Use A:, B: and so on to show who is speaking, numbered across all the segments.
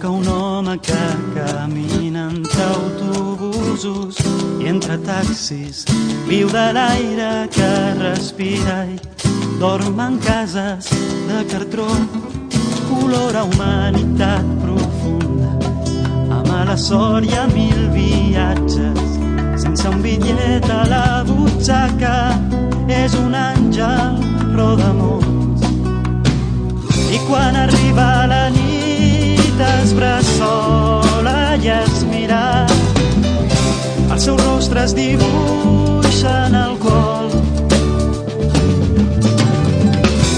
A: Busca un home que camina entre autobusos i entre taxis, viu de l'aire que respira i dorm en cases de cartró. Olora humanitat profunda, a mala sort i a 1000 viatges, sense un bitllet a la butxaca. És un àngel rodamons. I quan arriba la nit es bressola i es mira, el seu rostre es dibuixa en el col.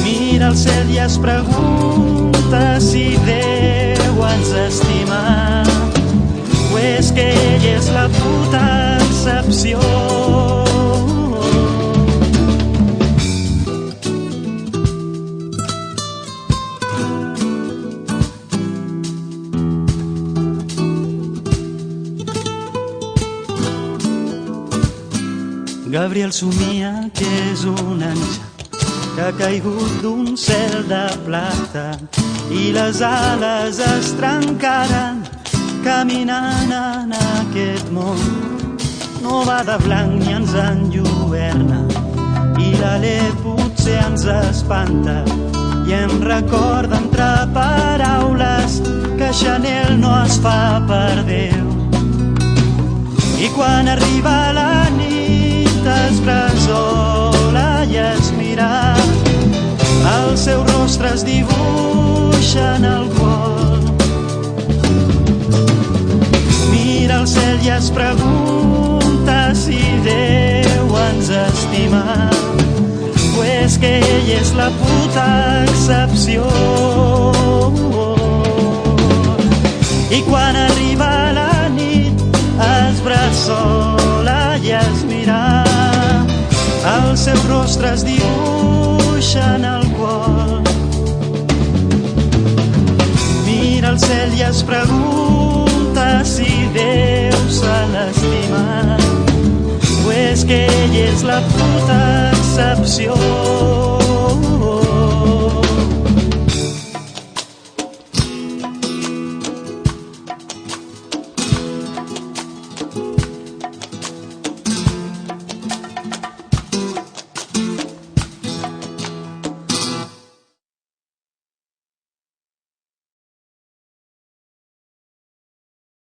A: Mira el cel i es pregunta si Déu ens estima, o és que ell és la puta excepció. Gabriel somia que és un àngel que ha caigut d'un cel de plata i les ales es trencaren caminant en aquest món. No va de blanc ni ens enlluerna i l'alè potser ens espanta i em recorda entre paraules que Chanel no es fa per Déu. I quan arriba la nit es bressola i es mira, el seu rostre es dibuixa en el cor. Mira el cel i es pregunta si Déu ens estima, o és que ell és la puta excepció. I quan arriba la nit es bressola i es mira, el seu rostre es dibuixa en el cor. Mira el cel i es pregunta si Déu se l'estima, o és que ell és la puta excepció.